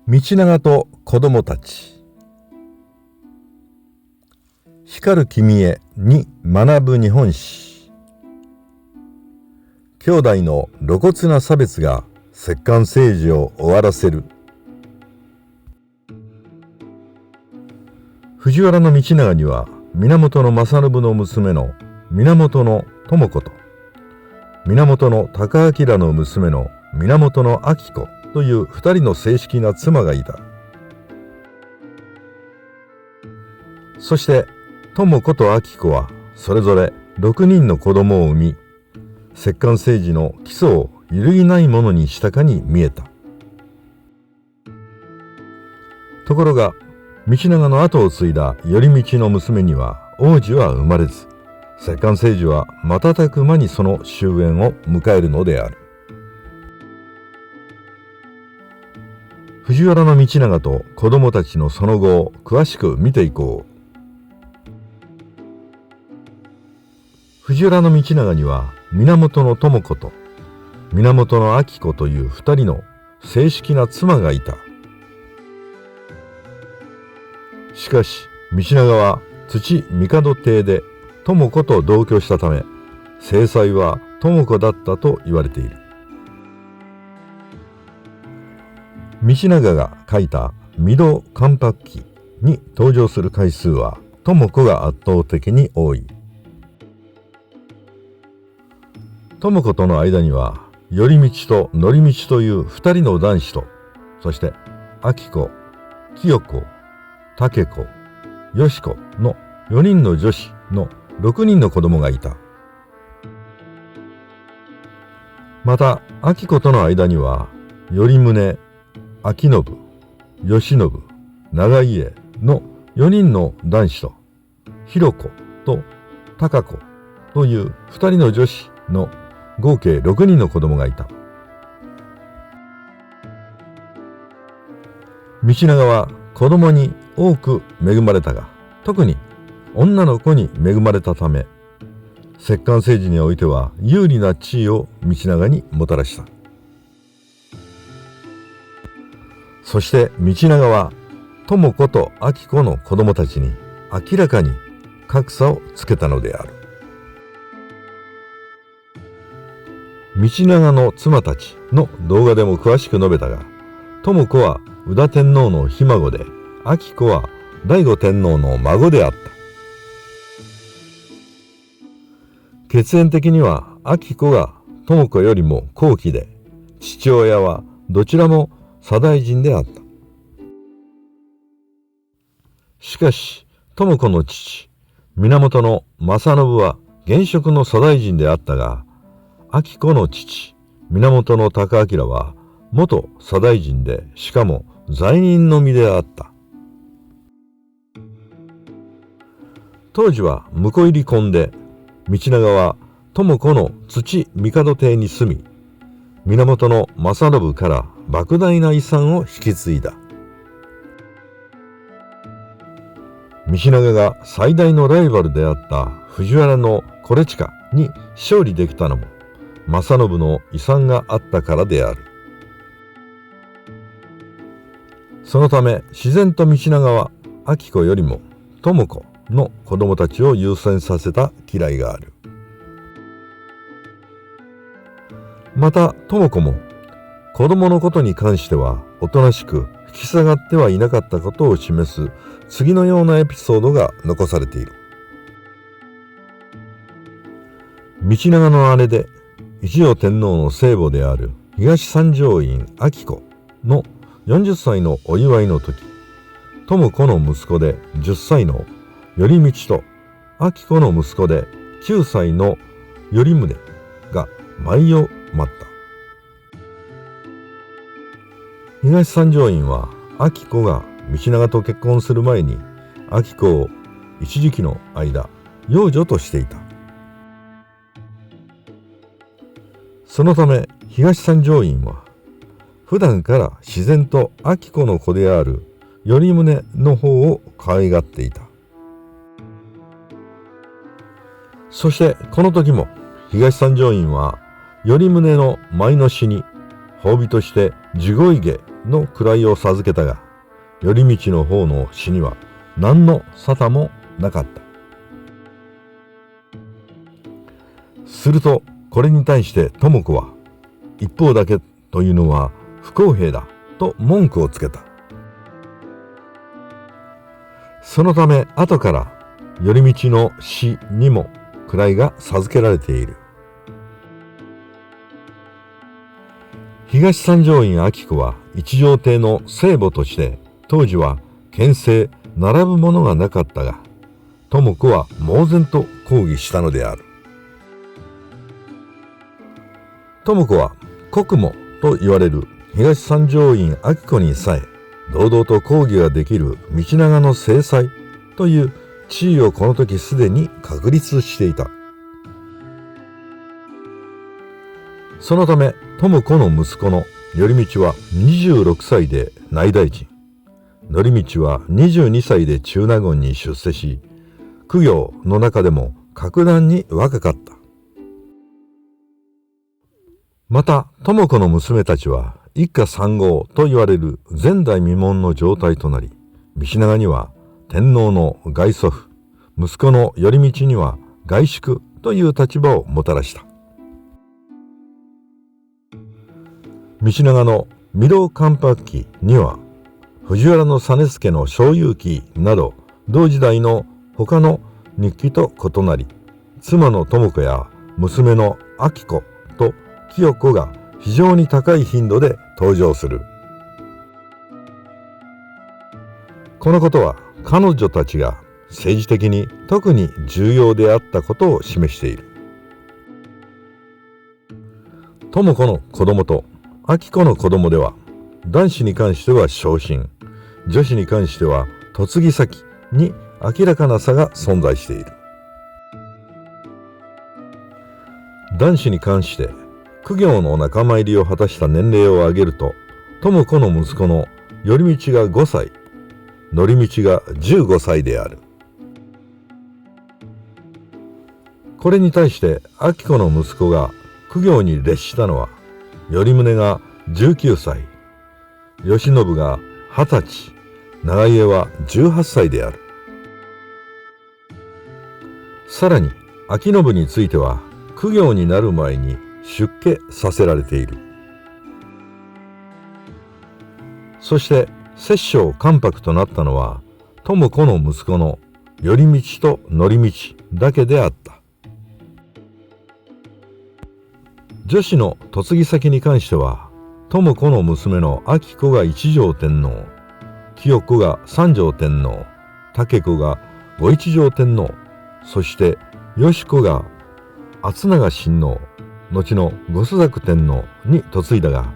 道長と子供たち。光る君へに学ぶ日本史。兄弟の露骨な差別が摂関政治を終わらせる。藤原道長には源正信の娘の源知子と源高明の娘の源明子という二人の正式な妻がいた。そして知子と明子はそれぞれ6人の子供を産み、摂関政治の基礎を揺るぎないものにしたかに見えた。ところが道長の後を継いだ頼通の娘には王子は生まれず、摂関政治は瞬く間にその終焉を迎えるのである。藤原道長と子供たちのその後を詳しく見ていこう。藤原道長には源知子と源明子という二人の正式な妻がいた。しかし道長は土帝邸で知子と同居したため、正妻は知子だったと言われている。道長が書いた御堂関白記に登場する回数は知子が圧倒的に多い。知子との間には頼通と則道という二人の男子と、そして明子、清子、武子、義子の4人の女子の6人の子供がいた。また明子との間には頼宗、明信、義信、長家の4人の男子と弘子と高子という2人の女子の合計6人の子供がいた。道長は子供に多く恵まれたが、特に女の子に恵まれたため、摂関政治においては有利な地位を道長にもたらした。そして道長は知子と明子の子供たちに明らかに格差をつけたのである。道長の妻たちの動画でも詳しく述べたが、知子は宇多天皇のひ孫で、明子は醍醐天皇の孫であった。血縁的には明子が知子よりも後期で、父親はどちらも左大臣であった。しかし知子の父源正信は現職の左大臣であったが、明子の父源高明は元左大臣で、しかも罪人の身であった。当時は婿入り婚で、道長は知子の土帝邸に住み、源正信から莫大な遺産を引き継いだ。道長が最大のライバルであった藤原の惟親に勝利できたのも正信の遺産があったからである。そのため自然と道長は明子よりも知子の子供たちを優先させた嫌いがある。また知子も子供のことに関してはおとなしく引き下がってはいなかったことを示す次のようなエピソードが残されている。道長の姉で一条天皇の生母である東三条院明子の40歳のお祝いの時、知子の息子で10歳の頼通と明子の息子で9歳の頼宗が舞を舞った。東三条院は明子が道長と結婚する前に明子を一時期の間養女としていた。そのため東三条院は普段から自然と明子の子である頼宗の方を可愛がっていた。そしてこの時も東三条院は頼宗の舞の死に褒美として地声毛の位を授けたが、頼通の方の死には何の沙汰もなかった。するとこれに対して智子は、一方だけというのは不公平だと文句をつけた。そのため後から頼通の死にも位が授けられている。東三条院昭子は一条邸の聖母として当時は権勢並ぶものがなかったが、智子は猛然と抗議したのである。智子は国母と言われる東三条院昭子にさえ堂々と抗議ができる道長の正妻という地位をこの時すでに確立していた。そのため智子の息子の頼通は26歳で内大臣、則道は22歳で中納言に出世し、公卿の中でも格段に若かった。また智子の娘たちは一家三号と言われる前代未聞の状態となり、道長には天皇の外祖父、息子の頼通には外宿という立場をもたらした。道長の御堂関白記には、藤原実資の小遊記など同時代の他の日記と異なり、妻の智子や娘の昭子と清子が非常に高い頻度で登場する。このことは彼女たちが政治的に特に重要であったことを示している。智子の子供と昭子の子供では、男子に関しては昇進、女子に関しては嫁ぎ先に明らかな差が存在している。男子に関して公卿の仲間入りを果たした年齢を上げると、智子の息子の頼通が5歳、則道が15歳である。これに対して昭子の息子が公卿に列したのは、頼宗が19歳、慶喜が20歳、長家は18歳である。さらに昭信については公卿になる前に出家させられている。そして摂政関白となったのは智子の息子の頼通と則道だけであった。女子の嫁ぎ先に関しては、智子の娘の昭子が一条天皇、清子が三条天皇、武子が御一条天皇、そしてよし子が敦長親王、後の御朱雀天皇に嫁いだが、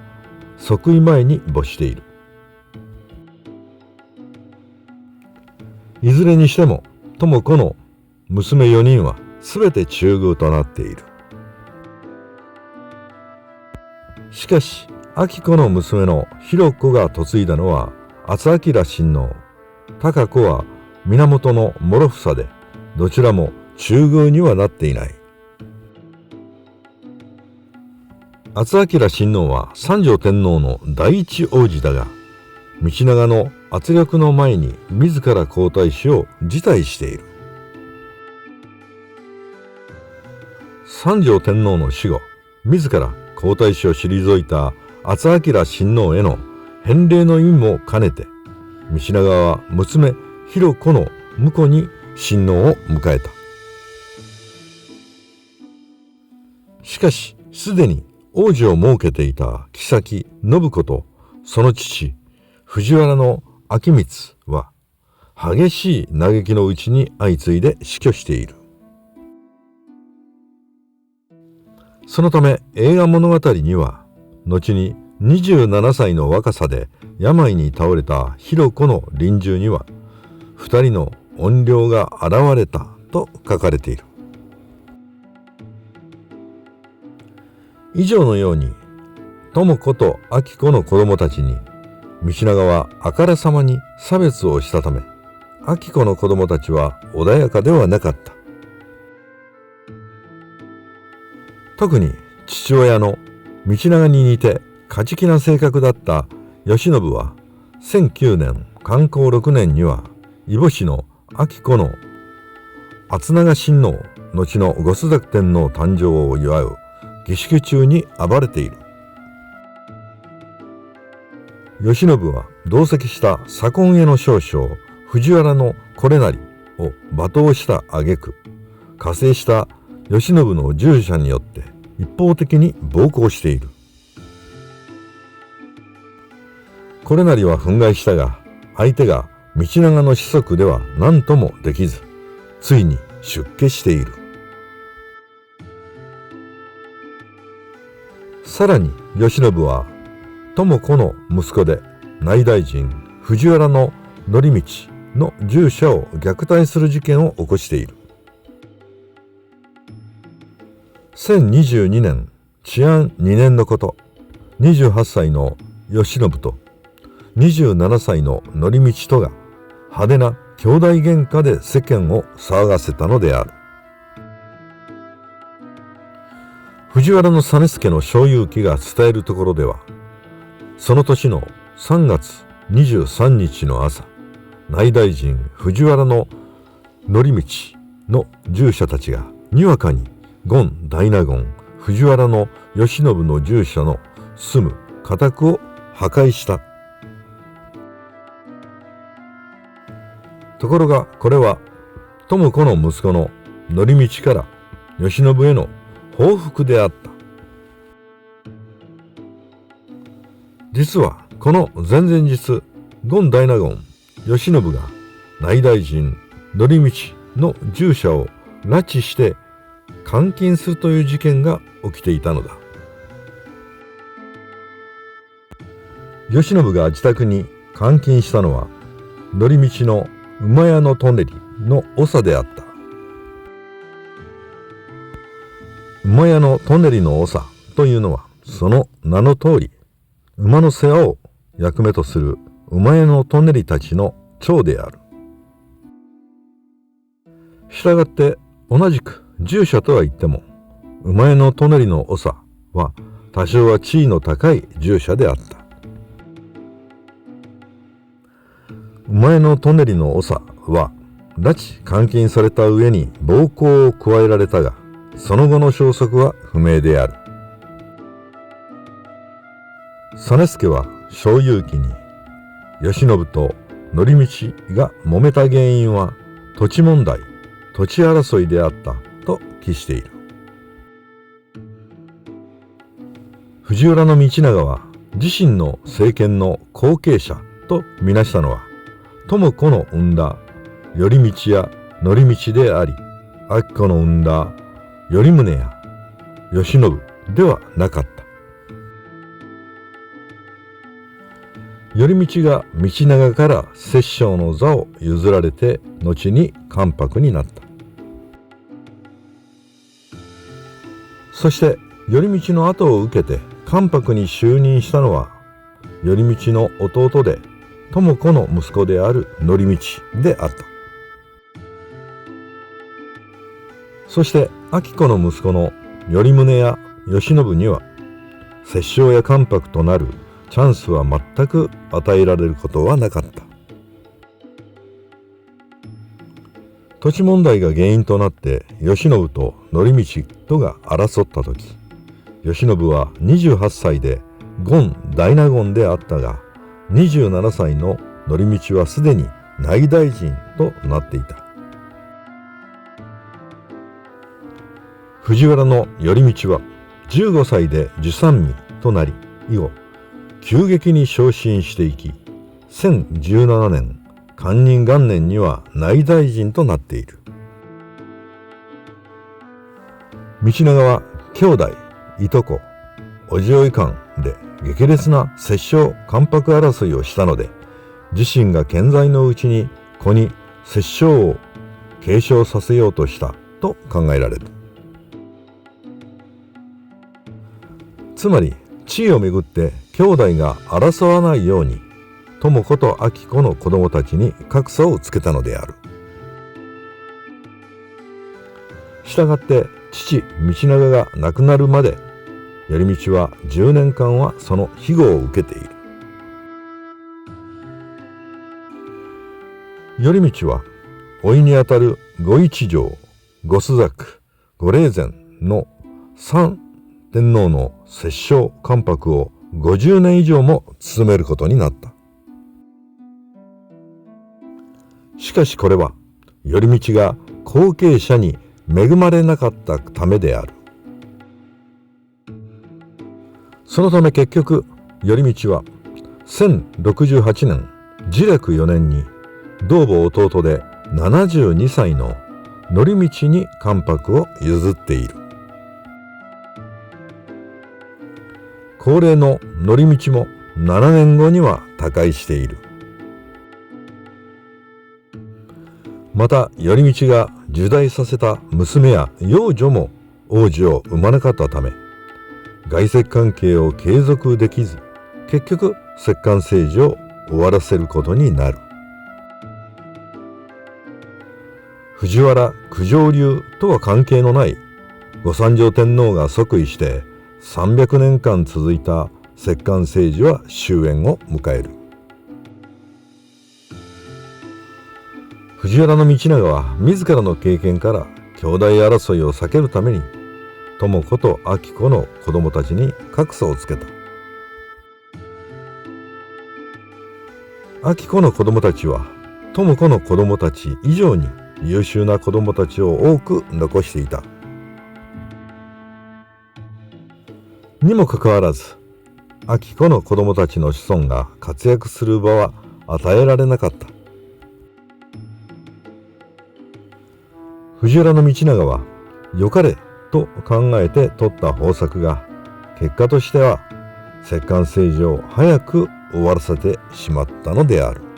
即位前に没している。いずれにしても智子の娘4人はすべて中宮となっている。しかし昭子の娘の弘子が嫁いだのは敦明親王、高子は源の諸房で、どちらも中宮にはなっていない。敦明親王は三条天皇の第一王子だが、道長の圧力の前に自ら皇太子を辞退している。三条天皇の死後、自ら皇太子を退いた敦明親王への返礼の意味も兼ねて、道長は娘弘子の婿に親王を迎えた。しかしすでに王子を設けていた后信子とその父藤原明光は激しい嘆きのうちに相次いで死去している。そのため映画物語には、後に27歳の若さで病に倒れた弘子の臨終には、二人の怨霊が現れたと書かれている。以上のように、智子と昭子の子供たちに道長はあからさまに差別をしたため、昭子の子供たちは穏やかではなかった。特に父親の道長に似て勝ち気な性格だった慶喜は1009年寛康6年には揖保氏の明子の厚長親王後の後朱雀天皇誕生を祝う儀式中に暴れている。慶喜は同席した左近への少将藤原の惟成を罵倒した挙句、加勢した慶喜の従者によって一方的に暴行している。惟成は憤慨したが、相手が道長の子息では何ともできず、ついに出家している。さらに慶喜は智子の息子で内大臣藤原の則道の従者を虐待する事件を起こしている。1022年治安2年のこと、28歳の慶喜と27歳の則道とが派手な兄弟喧嘩で世間を騒がせたのである。藤原の実資の正勇記が伝えるところでは、その年の3月23日の朝、内大臣藤原の則道の従者たちがにわかに権大納言藤原の慶喜の従者の住む家宅を破壊した。ところがこれは智子の息子の則道から慶喜への報復であった。実はこの前々日、権大納言慶喜が内大臣則道の従者を拉致して監禁するという事件が起きていたのだ。慶喜が自宅に監禁したのは則道の馬屋の舎人の長であった。馬屋の舎人の長というのはその名の通り、馬の世話を役目とする馬屋の舎人たちの長である。したがって同じく従者とは言っても、馬屋の舎人の長は多少は地位の高い従者であった。馬屋の舎人の長は拉致監禁された上に暴行を加えられたが、その後の消息は不明である。実資は正勇記に、慶喜と則道が揉めた原因は土地問題、土地争いであったと記している。藤原道長は自身の政権の後継者とみなしたのは、智子の生んだ頼道や則道であり、明子の生んだ頼宗や慶喜ではなかった。頼道が道長から摂政の座を譲られて、後に関白になった。そして頼道の後を受けて関白に就任したのは、頼道の弟で智子の息子である則道であった。そして明子の息子の頼宗や慶喜には摂政や関白となるチャンスは全く与えられることはなかった。土地問題が原因となって慶喜と則道とが争った時、慶喜は28歳で権大納言であったが、27歳の則道はすでに内大臣となっていた。藤原の頼道は15歳で従三位となり、以後急激に昇進していき、1017年寛仁元年には内大臣となっている。道長は兄弟、いとこ、叔父甥間で激烈な摂政関白争いをしたので、自身が健在のうちに子に摂政を継承させようとしたと考えられる。つまり地位をめぐって兄弟が争わないように、智子と明子の子供たちに格差をつけたのである。したがって父道長が亡くなるまで、頼道は10年間はその庇護を受けている。頼通は甥にあたる御一条、御朱雀、御霊前の三天皇の摂政関白を50年以上も務めることになった。しかしこれは頼通が後継者に恵まれなかったためである。そのため結局頼通は1068年治暦4年に同母弟で72歳の則道に関白を譲っている。高齢の則道も7年後には他界している。また頼通が入内させた娘や養女も王子を産まなかったため、外戚関係を継続できず、結局摂関政治を終わらせることになる。藤原九条流とは関係のない御三条天皇が即位して300年間続いた摂関政治は終焉を迎える。藤原道長は自らの経験から兄弟争いを避けるために智子と明子の子供たちに格差をつけた。明子の子供たちは智子の子供たち以上に優秀な子供たちを多く残していた。にもかかわらず明子の子供たちの子孫が活躍する場は与えられなかった。藤原道長は良かれと考えて取った方策が結果としては摂関政治を早く終わらせてしまったのである。